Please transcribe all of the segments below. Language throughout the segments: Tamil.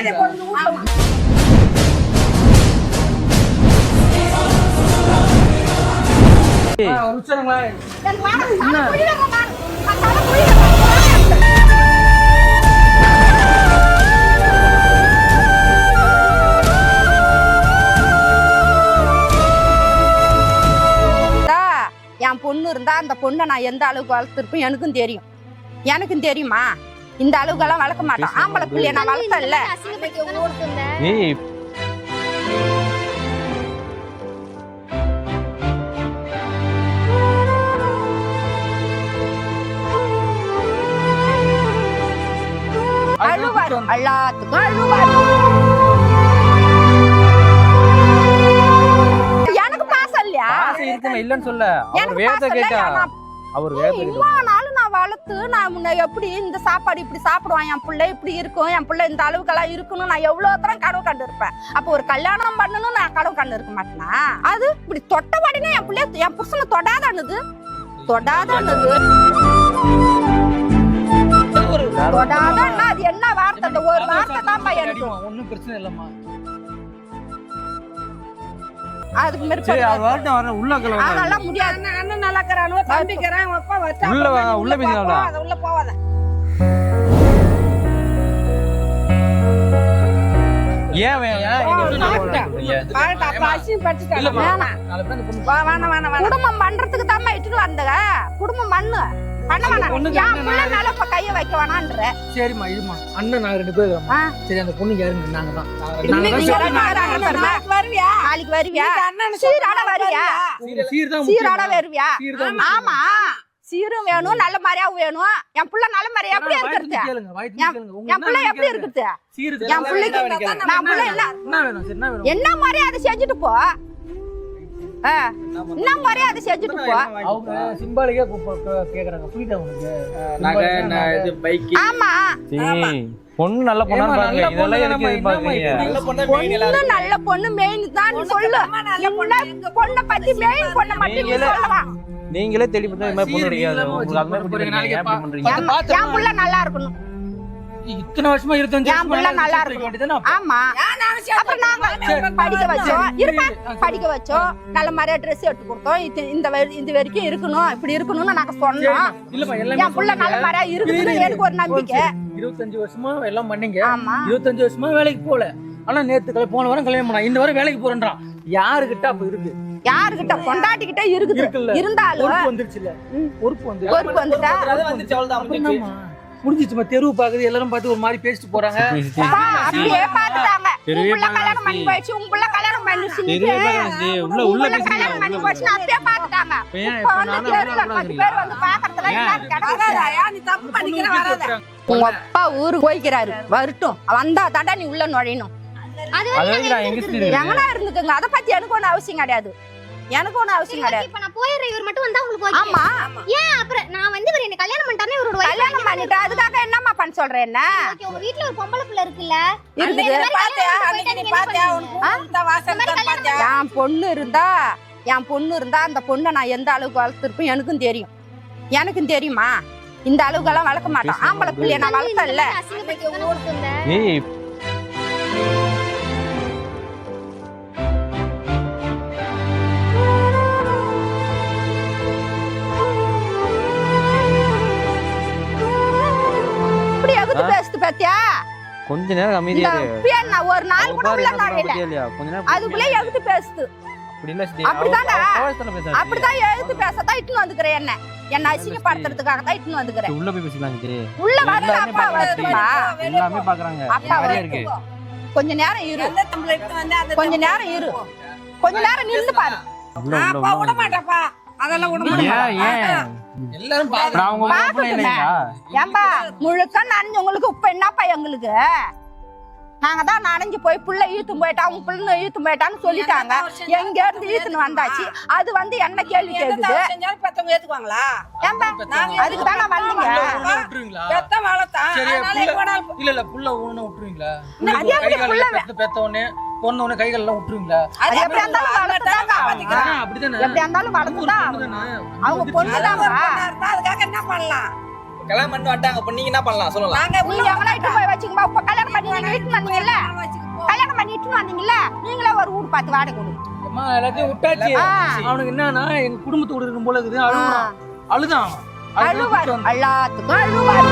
என் பொண்ணு இருந்தா அந்த பொண்ணை நான் எந்த அளவுக்கு வளர்த்துருப்பேன் எனக்கும் தெரியுமா? இந்த அளவுக்கெல்லாம் வளர்க்க மாட்டோம். ஆம்பளை பிள்ளைய நான் வளர்த்தல. அழுவாரு, எல்லாத்துக்கும் அழுவாரு. எனக்கு பாசம் இல்லையா? இல்லன்னு சொல்ல அவர் வேத கேட்டா அவர் வேத இவ்வளவு நான் வளர்த்து நான் முன்ன எப்படி இந்த சாப்பாடு இப்படி சாப்பிடுவான், என் பிள்ளை இப்படி இருக்கும், என் பிள்ளை இந்த அளவுக்கெல்லாம் இருக்கணும், நான் எவ்வளவு தரம் கனவு கண்டு இருப்பேன். அப்போ ஒரு கல்யாணம் பண்ணணும் நான் கனவு கண்டு இருக்க மாட்டேனா? அது இப்படி தொட்டபடினா என் பிள்ளை என் புருஷனை தொடாதானது தொடாதான். அது என்ன வார்த்தை? அந்த ஒரு வார்த்தை தான் எனக்கு ஒண்ணும் பிரச்சனை இல்லம்மா. அதுக்கு மேல உள்ள அதெல்லாம் முடியாது. அண்ணன் நல்லா இருக்கறானோ தம்பிக்கறான் அப்பா வச்சா உள்ள பேசலாம்டா. அத உள்ள போவாத. ஏன் குடும்பம் பண்றதுக்கு தான் இட்டுக்கு வந்தங்க. குடும்பம் பண்ணு பண்ண வேணாம். கைய வைக்க வேணான்ற. சரிம்மா இருமா அண்ணன் நாங்க 2 பேரும். சரி அந்த பொண்ணுங்க யாருங்க? நாங்க தான். நாளைக்கு வருவியா? சீராட வருவியா? சீராட வருவியா? ஆமா சீரும் வேணும், நல்ல மாதிரியாவும் வேணும். என் புள்ள நல்ல மாதிரியா எப்படி இருக்கிறது? என் புள்ள எப்படி இருக்குது? என் பிள்ளைக்கு நான் புள்ள என்ன மாதிரியா அதை செஞ்சுட்டு போ. என்ன மாதிரியா அதை செஞ்சுட்டு போ. அவங்க சிம்பாலிக்கா கேக்குறாங்க. புரியுதா உனக்கு? ஆமா பொண்ணு நல்ல பொண்ணா பாருங்க. இதெல்லாம் எதுக்கு எதிர்பார்க்கறீங்க? பொண்ணு நல்ல பொண்ணு மெயின் தான் சொல்லு. பொண்ணை பத்தி மெயின் பொண்ணை மட்டும் சொல்லலாம். நீங்களே தேடி பார்த்தா இந்த மாதிரி பொண்ணு கிடையாது. உங்களுக்கு அந்த மாதிரி புடிக்குறீங்க. எப்படி பண்றீங்க? என் புள்ள நல்லா இருக்கணும். இத்தனை வருஷமா 25 என் புள்ள நல்லா இருக்கணும். ஆமா அப்புறம் நாங்க படிக்க வச்சோம். நல்ல மாதிரியா ட்ரெஸ் எடுத்து கொடுத்தோம். இந்த வரைக்கும் இருக்கணும், இப்படி இருக்கணும்னு நாங்க சொன்னோம். என் புள்ள நல்ல மாதிரியா இருக்குதுன்னு எனக்கு ஒரு நம்பிக்கை. 25 வருஷமா எல்லாம் பண்ணீங்க. 25 வருஷமா வேலைக்கு போல. ஆனா நேத்து போன வாரம் கல்யாணம் பண்ணா, இந்த வாரம் வேலைக்கு போறேன்றான். யாருகிட்ட அப்ப இருக்கு? யாருகிட்ட? பொண்டாட்டிக்கிட்ட இருக்குது. இருந்தாலும் பொறுப்பு வந்துட்டா முடிஞ்சிச்சுமா. தெருவு பாக்குது எல்லாரும் பார்த்து ஒரு மாதிரி பேசிட்டு போறாங்க. அப்படியே பாத்துட்டாங்க. உள்ள கல்யாணம் பண்ணி போயிடுச்சு, உள்ள கல்யாணம் பண்ணிடுச்சு, உள்ள கல்யாணம் பண்ணி போயிடுச்சு அப்படியே பாத்துட்டாங்க. பேர் வந்து பாக்குறதுல நீ தப்பு பண்ணிக்கிற வராத. உங்க அப்பா ஊருக்கு போய்க்கிறாரு, வரட்டும். வந்தா தாண்டா நீ உள்ள நுழையணும். எங்கனா இருந்துக்குங்க. அதை பத்தி எனக்கு ஒண்ணு அவசியம் கிடையாது. இப்ப நான் போயிடுறேன். இவர் மட்டும் வந்தா உங்களுக்கு ஓகே? ஆமா. ஏன் அப்புறம் நான் வந்து இவர் என்ன கல்யாணம் பண்ணிட்டானே இவரோட கல்யாணம் பண்ணிட்டா அதுக்காக என்னம்மா பண்ண சொல்றேன்? என்ன ஓகே உங்க வீட்ல ஒரு பொம்பளை பிள்ளை இருக்குல்ல? இருக்குது. பாத்தியா அன்னைக்கு பாத்தியா உனக்கு வாசல் தான் பாத்தியா? என் பொண்ணு இருந்தா அந்த பொண்ணை நான் எந்த அளவுக்கு வளர்த்துருப்பேன் எனக்கும் தெரியுமா? இந்த அளவுக்கெல்லாம் வளர்க்க மாட்டோம். ஆம்பளை பிள்ளைய நான் வளர்த்தல. பேசுது பாத்தியா? கொஞ்ச நேரம் அமைதியா இரு. ஒரு நாள் கூட உள்ள நுழையல. அதுக்குள்ள எழுத்து பேசுது. அப்படிதான் எழுத்து பேசத்தான் இட்டுன்னு வந்துக்கிறேன். என்ன அசிங்கப்படுத்துறதுக்காக தான் இட்டுன்னு வந்துக்கிறேன். உள்ள போய் பேசலாம். உள்ள வந்து அப்பா வருதுமா? எல்லாமே பாக்குறாங்க. அப்பா இருக்கு. கொஞ்ச நேரம் இரு. கொஞ்ச நேரம் நின்னு பாரு. அப்பா விட மாட்டப்பா. அதெல்லாம் விட மாட்டேன். எல்லாரும் பாக்குறாங்க. ஏம்பா முழுக்க நனைஞ்சு உங்களுக்கு இப்ப என்னப்பா? எங்களுக்கு நாங்க தான் நனைஞ்சு போய் புள்ள ஈத்தும் போயிட்டா, உங்க புள்ள ஈத்தும் போயிட்டான்னு சொல்லிட்டாங்க. எங்க இருந்து ஈத்துன்னு வந்தாச்சு. அது வந்து என்ன கேள்வி கேக்குது? பெத்தவங்க ஏத்துக்குவாங்களா? ஏம்பா அதுக்கு தானே வந்தீங்க. பெத்த வளர்த்தா இல்ல புள்ள ஊன விட்டுருவீங்களா? அது எப்படி புள்ள பெத்தவனே பொண்ணு கைகள் எல்லாம் விட்டுருவீங்களா? அது எப்படி இருந்தாலும் வளர்த்துதாங்க. அப்படிதானே எப்படி இருந்தாலும் வளர்த்துதான் அவங்க பொண்ணுதாங்க. அதுக்காக என்ன பண்ணலாம்? கல்யாணம் பண்ணி வந்தாங்க. இப்ப நீங்க என்ன பண்ணலாம் சொல்லலாம்? நீங்க எங்கனா இட்டு போய் வச்சுங்கப்பா. இப்ப கல்யாணம் பண்ணி நீங்க இட்டு வந்தீங்கல்ல, இட்டுன்னு வந்தீங்கல்ல நீங்களே ஒரு வீடு பார்த்து வாடகை கொடுங்க. அம்மா எல்லாத்தையும் விட்டாச்சு. அவனுக்கு என்னன்னா எங்க குடும்பத்தோட இருக்கும் போல இருக்குது. அழுதான் அழுவாரு, எல்லாத்துக்கும் அழுவாரு.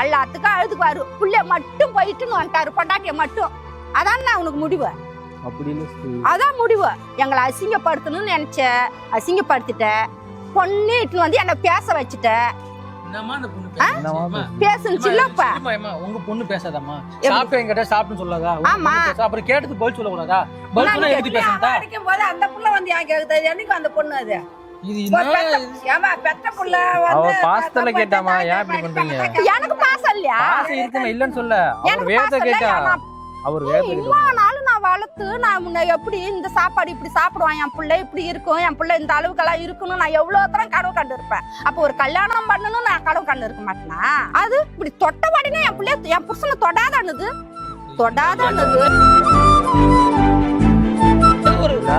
எல்லாத்துக்கும் அழுதுக்குவாரு. புள்ளைய மட்டும் போயிட்டுன்னு வந்துட்டாரு, பொண்டாட்டிய மட்டும். அதான் உனக்கு முடிவு. அதான் முடிவு. எங்களை அசிங்கப்படுத்தணும்னு நினைச்ச, அசிங்கப்படுத்திட்ட. பொண்ணு இட்டுன்னு வந்து என்ன பேச வச்சுட்ட. பேசுச்சுல்லப்பா. உங்க பொண்ணு பேசாதாம்மா? சாப்பிட்டேன் கேட்டா சாப்பிட்டுன்னு சொல்லாதா? ஆமா. அப்புறம் கேட்டது பதில் சொல்லக்கூடாதா? பதில் சொன்னா எழுதி பேசுறதா? அடிக்கும் போது அந்த புள்ள வந்து ஏன் கேக்குது? என்னைக்கு அந்த பொண்ணு அது? பெத்த புள்ள வந்து பாஸ்தல கேட்டாமா? ஏன் இப்படி பண்றீங்க? எனக்கு பாசம் இல்லையா? பாசம் இருக்குமா இல்லன்னு சொல்ல. அவர் வேத கேட்டா. அவர் வேத கேட்டா. இவ்வளவு நாள் நான் வளர்த்து நான் முன்ன எப்படி இந்த சாப்பாடு இப்படி சாப்பிடுவான், என் பிள்ளை இப்படி இருக்கும், என் பிள்ளை இந்த அளவுக்கெல்லாம் இருக்கணும், நான் எவ்வளவு தரம் கனவு கண்டு இருப்பேன். அப்போ ஒரு கல்யாணம் பண்ணணும் நான் கனவு கண்டு இருக்க மாட்டேனா? அது இப்படி தொட்டபாடினா என் பிள்ளை என் புருஷனை தொடாதானது தொடாதானது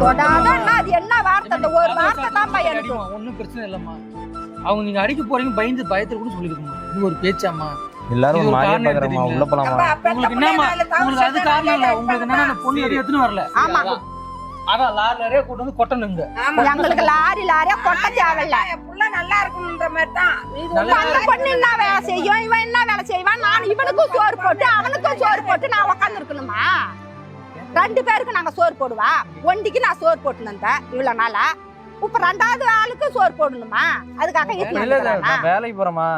தொடாதான். அது என்ன வார்த்தை? அந்த ஒரு வார்த்தை தான் எனக்கு. ஒன்னும் பிரச்சனை இல்லம்மா. அவங்க நீங்க அடிக்க போறீங்க பயத்துல கூட சொல்லிருக்கோமா? இது ஒரு பேச்சாமா? எல்லாரும் மாறியே பாக்குறமா? உள்ள போலாமா? உங்களுக்கு என்னமா? உங்களுக்கு அது காரணம் இல்ல. உங்களுக்கு என்ன அந்த பொண்ணு எடுத்துன்னு வரல. ஆமா. அதான் லாரியே கூட்டு வந்து கொட்டணுங்க. எங்களுக்கு லாரியா கொட்ட தேவையில்ல. புள்ள நல்லா இருக்கணும்ன்ற மாதிரி தான். அந்த பொண்ணு என்ன வேலை செய்யும், இவன் என்ன வேலை செய்வான்? நான் இவனுக்கும் சோறு போட்டு அவனுக்கும் சோறு போட்டு நான் உட்கார்ந்து இருக்கணுமா? 2 பேருக்கு நாங்க சோறு போடுவா. ஒண்டிக்கு நான் சோறு போட்டு வந்தேன் இவ்வளவு நாளா. இப்ப 2வது ஆளுக்கு சோறு போடணுமா? அதுக்காக வேலைக்கு போறமா?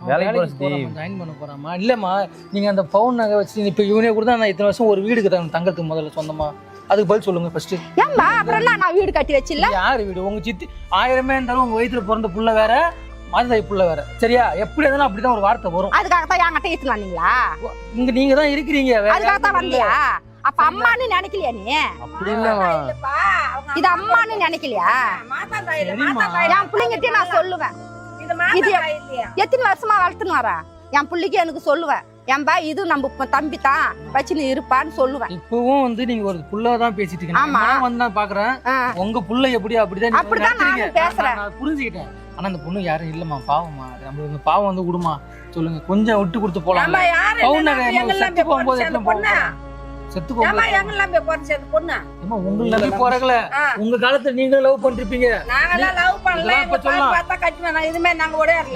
ஜாயின் பண்ண போறாமா? இல்லம்மா, நீங்க அந்த பவுன் நகை வச்சு இப்ப இவனே கூட தான் இத்தனை வருஷம் ஒரு வீடு கட்டணும் தங்கறதுக்கு முதல்ல சொந்தமா. அதுக்கு பதில் சொல்லுங்க ஃபர்ஸ்ட். ஏம்மா அப்புறம் நான் வீடு கட்டி வச்சில்ல? யார் வீடு? உங்க சித்தி 1000 இருந்தாலும் உங்க வயித்துல பிறந்த புள்ள வேற, மாதாய் புள்ள வேற. சரியா? எப்படி இருந்தாலும் அப்படிதான் ஒரு வார்த்தை வரும். அதுக்காக தான் என்கிட்ட ஏத்துட்டு வந்தீங்களா? இங்க நீங்க தான் இருக்கிறீங்க. அதுக்காக தான் வந்தியா? அப்ப அம்மான்னு நினைக்கலையா நீ? அப்படி இல்லம்மா. இது அம்மான்னு நினைக்கலையா? என் பிள்ளைங்கிட்டே நான் சொல்லுவேன். இது எத்தனை வருஷமா வளர்த்துன்னு வரா? என் பிள்ளைக்கு எனக்கு சொல்லுவேன். ஏன்பா இது நம்ம தம்பி தான் வச்சுன்னு இருப்பான்னு சொல்லுவேன். இப்பவும் வந்து நீங்க ஒரு புள்ளதான் பேசிட்டு இருக்கீங்க. நான் வந்து நான் பாக்குறேன் உங்க புள்ள எப்படி அப்படிதான் நான் பேசுறேன். நான் புரிஞ்சுக்கிட்டேன். ஆனா அந்த பொண்ணு யாரும் இல்லம்மா, பாவமா. நம்ம பாவம் வந்து விடுமா சொல்லுங்க, கொஞ்சம் விட்டு கொடுத்து போலாம். செத்து போகும்போது செத்து போகும்போது உங்களை நம்பி போறக்கல. உங்க காலத்துல நீங்க லவ் பண்ணிருப்பீங்க.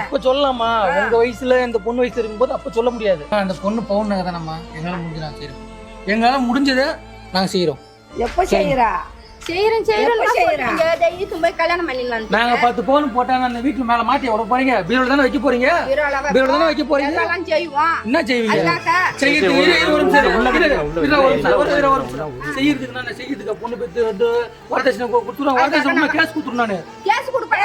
இப்ப சொல்லலாமா? உங்க வயசுல இந்த பொண்ணு வயசுல இருக்கும்போது அப்ப சொல்ல முடியாது. அந்த பொண்ணு பவுன் நகை தானம்மா. எங்களால முடிஞ்சு நாங்க செய்யறோம். எங்களால முடிஞ்சதை நாங்க செய்யறோம். எப்ப செய்யறா? செய்யறோம் கல்யாணம் பண்ணிடலாம். நாங்க 10 பவுன் போட்டா அந்த வீட்டுல மேல மாட்டி எவ்வளவு போறீங்க? பீரோல தானே வைக்க போறீங்க. பீரோல தானே வைக்க போறீங்க. என்ன செய்வீங்க? செய்யறதுக்கு நான் செய்யறதுக்கு பொண்ணு பெத்து வந்து வரதட்சணை கொடுத்துருவோம். வரதட்சணை கேஸ் கொடுத்துரும். நானு கேஸ் கொடுப்பேன்.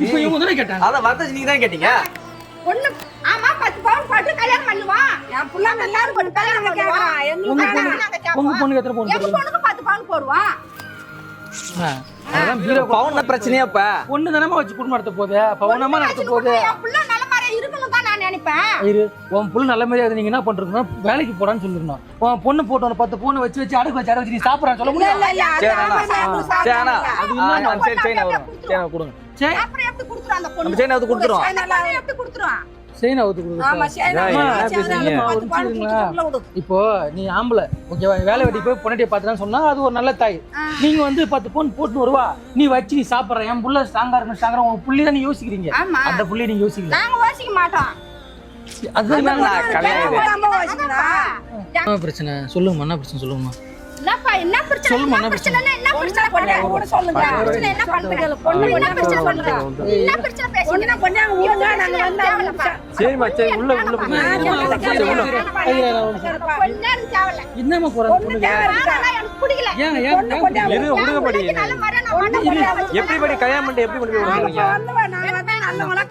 இப்ப இவங்க தானே கேட்டாங்க. அத வரதட்சணை நீங்க தான் கேட்டீங்க. பொண்ணு ஆமா 10 பவுன் போட்டு கல்யாணம் பண்ணுவான். என் புள்ள எல்லாரும் போட்டு கல்யாணம் பண்ணுவான். உங்க பொண்ணுக்கு எத்தனை பவுன்? எங்க பொண்ணுக்கு 10 பவுன் போடுவான். அதான் பீரோ பவுன் பிரச்சனையா? இப்ப பொண்ணு தானமா வச்சு குடும்பம் நடத்த போகுது. பவுனமா நடத்த போகுது. என் புள்ள நல்ல மாதிரி இருக்கணும் தான் நான் நினைப்பேன். இரு, உன் புள்ள நல்ல மாதிரி நீங்க என்ன பண்றீங்கன்னா வேலைக்கு போடான்னு சொல்லிடணும். உன் பொண்ணு போட்டு 10 பவுன் வச்சு அடகு வச்சு நீ சாப்பிடறான்னு சொல்ல முடியாது. கொடுங்க. அப்புறம் எப்படி குடுத்துறோம் அந்த பொண்ணு? செயின் அவுத்து குடுத்துறோம். எப்படி குடுத்துறோம்? செயின் அவுத்து குடுத்துறோம். இப்போ நீ ஆம்பளை ஓகேவா? வேலை வெட்டி போய் பொண்ணாட்டியை பார்த்துதான் சொன்னா அது ஒரு நல்ல தாய். நீங்க வந்து 10 பவுன் போட்டு வருவா, நீ வச்சு நீ சாப்பிடுற. என் புள்ள ஸ்ட்ராங்கா இருக்கணும், ஸ்ட்ராங்கா. உங்க புள்ளி தான் நீ யோசிக்கிறீங்க. அந்த புள்ளி நீங்க யோசிக்கல. நாங்க யோசிக்க மாட்டோம். அதுதான் பிரச்சனை. சொல்லுங்கம்மா, என்ன பிரச்சனை சொல்லுங்கம்மா. என்ன பிரச்சனை? என்ன பிரச்சனை? என்ன பிரச்சனை பண்ண சொல்லுங்க. என்ன பண்றீங்க? பொண்ணு என்ன பிரச்சனை பண்றீங்க? என்ன பிரச்சனை பேசுறீங்க? பொண்ணு ஊங்க நாங்க வந்தா சரி மச்சி உள்ள போங்க. என்னமா போறாங்க பொண்ணுங்க? எனக்கு பிடிக்கல. ஏன் எது உடுங்க படி. எப்படி படி கல்யாணம் பண்ணி எப்படி கொண்டு போய் விடுறீங்க? நான் வந்து நல்லவங்கள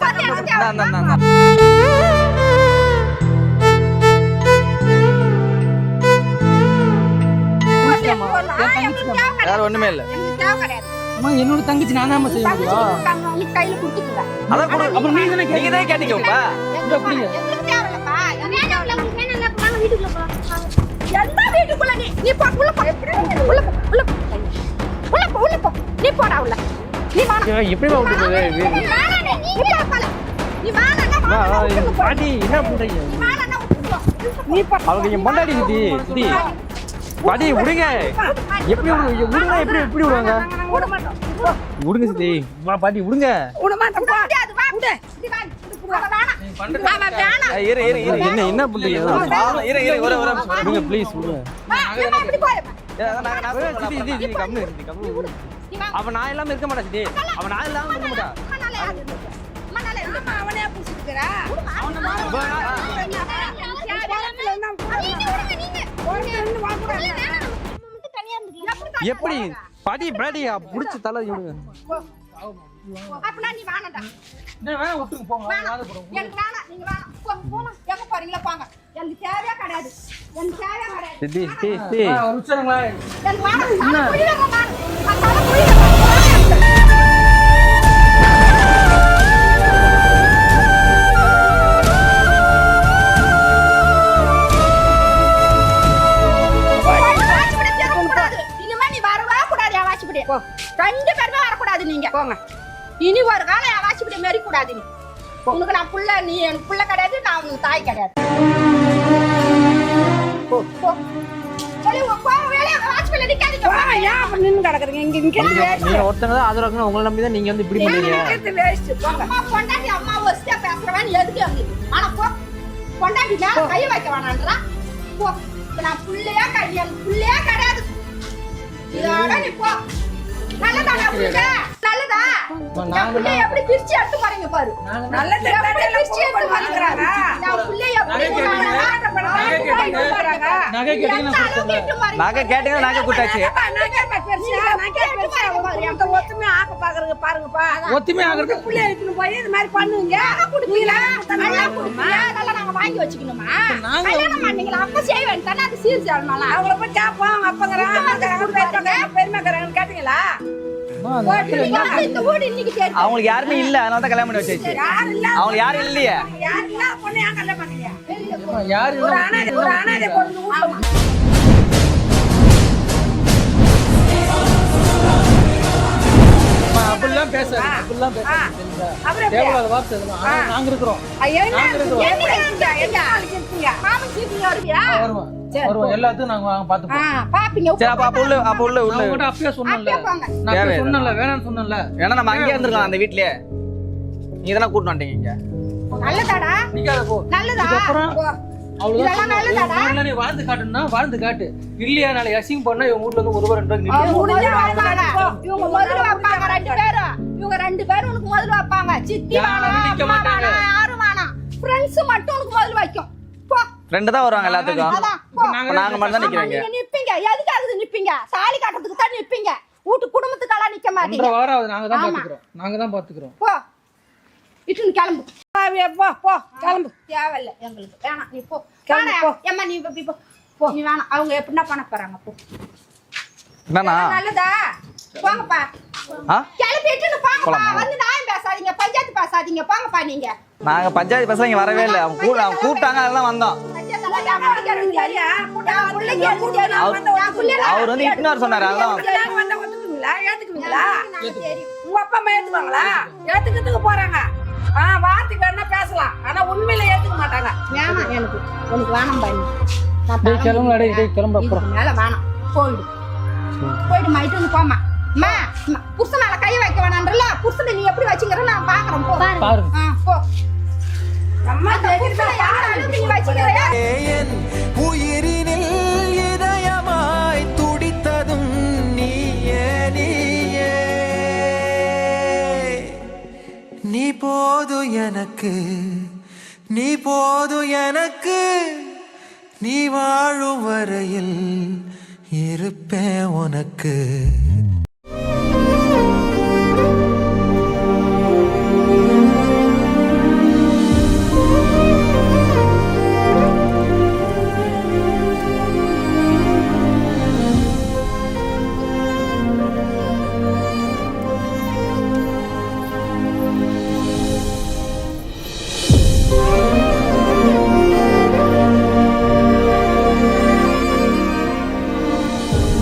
நான் வேற ஒண்ணுமே இல்ல. என்னோட தங்கச்சி நான் தான் செய்ய முடியும். கையில குடுத்துங்க. அப்புறம் நீங்க தானே கேட்டீங்கப்பா. எந்த வீட்டுக்குள்ள நீ போ உள்ள போ. உள்ள போ உள்ள போ உள்ள போ உள்ள போ. நீ போடா உள்ள. நீ வா. எப்படி விட்டு போகுது? நீ போடா. நீ வாடா பாட்டி என்ன பண்றீங்க நீ வாடா அவங்க என் பொண்டாடி சித்தி பாட்டி விடுங்க எப்படி விடுங்க எப்படி விடுவாங்க விட மாட்டோம் விடுங்க சித்தி பாட்டி விடுங்க விட மாட்டோம் முடியாது வா விடு நீ வா என்ன பண்றீங்க விடுங்க ப்ளீஸ் விடுங்க அவன் நான் இல்லாம இருக்க மாட்டா சித்தி அவன் நான் இல்லாம இருக்க மாட்டா அவனே புடிச்சிருக்கா எப்படி பாட்டி பிராடியா புடிச்சு தலை விடுங்க அப்பனா நீ வாடா வேணா விட்டுங்க போங்க எனக்கு வேணாம் நீங்க வேணாம் போலாம் எங்க போறீங்களா போங்க எனக்கு தேவையே கிடையாது எனக்கு தேவையே கிடையாது சித்தி சித்தி ஒரு நிமிஷங்களா எனக்கு வேணாம் புரியல நான் தலை புரியல ரெண்டு பேருமே வரக்கூடாது நீங்க போங்க இனி ஒரு காலம் என் வாசிப்படி மாரி கூடாது நீ உனக்கு நான் புள்ள நீ எனக்கு புள்ள கிடையாது நான் உனக்கு தாய் கிடையாது உங்களை நம்பிதான் நீங்க வந்து இப்படி அம்மா ஒரு ஸ்டெப் பேசுறவன் எதுக்கு வந்து ஆனா போ பொண்டாட்டி மேல கை வைக்க வேணான்றா போ நான் புள்ளையா கிடையாது இதோட நீ போ நல்லதா நல்லதா புள்ளைய எப்படி பிரிச்சு எடுத்து போறீங்க பாரு நல்லதா பிரிச்சு எடுத்து போறாங்க நான் புள்ளைய எப்படி நகை கேட்டீங்கன்னா நகை கேட்டீங்கன்னா நகை கூட்டாச்சு ஒத்துமே ஆக்க பாக்குறது பாருங்கப்பா ஒத்துமே ஆகுறது புள்ளைய எடுத்துட்டு போய் இது மாதிரி பண்ணுவீங்க குடுப்பீங்களா நல்லா குடுப்பீங்க அதெல்லாம் நாங்க வாங்கி வச்சுக்கணுமா கல்யாணம் பண்ணீங்களா அப்ப செய்ய வேண்டாம் அது சீர் செய்யணுமா அவங்கள போய் கேப்போம் அவங்க அப்பங்கறாங்க பெருமைக்கறாங்க கேட்டீங்களா அவங்களுக்கு யாருமே இல்ல அதனால தான் கல்யாணம் பண்ணி வச்சாச்சு அவங்க யாரும் இல்லையே யார் இல்ல பொண்ணு ஏன் கல்யாணம் பண்ணீங்க யாரு ஒரு அனாதை பொண்ணு அப்படிலாம் பேசாது அப்படிலாம் பேசாது தேவையில்லாத வார்த்தை இதெல்லாம். ஆனா நாங்க இருக்கிறோம் வருவோம் எல்லாத்தையும் நாங்க பாத்துப்போம் சரி அப்ப உள்ள உங்ககிட்ட அப்பயே சொன்னேன்ல நான் அப்பயே சொன்னேன்ல வேணாம்னு சொன்னேன்ல ஏன்னா நம்ம அங்கேயே இருந்திருக்கலாம் அந்த வீட்லயே நீ தானே கூட்டு வந்துட்டீங்க இங்க நல்லதாடா நிக்காத போ நல்லதா அப்புறம் இதெல்லாம் நல்லதாடா அவ்வளவுதான் நீ வாழ்ந்து காட்டுன்னா வாழ்ந்து காட்டு இல்லையா நாளை அசிங் பண்ணா இவங்க ஊர்ல இருந்து ஒரு ரெண்டு இவங்க முதல்ல வைப்பாங்க ரெண்டு பேரும் உனக்கு முதல்ல வைப்பாங்க சித்தி யாரும் வேணாம் ஃப்ரெண்ட்ஸ் மட்டும் உனக்கு முதல்ல வைக்கும் ரெண்டு தான் வருவாங்க எல்லாத்துக்கும் நாங்க மட்டும் தான் நிக்கிறீங்க நீங்க நிப்பீங்க எதுக்காக நிப்பீங்க தாலி கட்டறதுக்கு தான் நிப்பீங்க வீட்டு குடும்பத்துக்கெல்லாம் நிக்க மாட்டீங்க இந்த வாரம் நாங்க தான் பாத்துக்கிறோம் போ இட்டு கிளம்பு போ கிளம்பு தேவையில்ல எங்களுக்கு வேணாம் நீ போ ஏம்மா நீ போ நீ வேணாம் அவங்க எப்படின்னா பண்ண போறாங்க போ என்னண்ணா நல்லதா போங்கப்பா கிளம்பிட்டு போங்கப்பா வந்து நான் பேசாதீங்க பஞ்சாயத்து பேசாதீங்க போங்கப்பா நீங்க நாங்க பஞ்சாயத்து பேச இங்க வரவே இல்லை அவங்க கூப்பிட்டாங்க அதெல்லாம் வந்தோம் அவர் வந்து இன்னொரு சொன்னாரு அதான் ஏத்துக்குவீங்களா உங்க அப்பா அம்மா ஏத்துக்குவாங்களா ஏத்துக்கிறதுக்கு போறாங்க வார்த்தைக்கு வேணா பேசலாம் ஆனா உண்மையில ஏத்துக்க மாட்டாங்க வேணாம் எனக்கு உனக்கு வேணாம் பாரு கிளம்பு மேல வேணாம் போயிடு மைட்டு போமா அம்மா புருஷன் மேல கை வைக்க வேணான்றல புருஷனை நீ எப்படி வச்சுக்கிற நான் பாக்குறேன் போ பாருங்க போ அம்மா யாராலும் நீ வச்சுக்கிறியா உயிரினில் இதயமாய் துடித்ததும் நீயே நீ போதும் எனக்கு நீ வாழும் வரையில் இருப்பேன் உனக்கு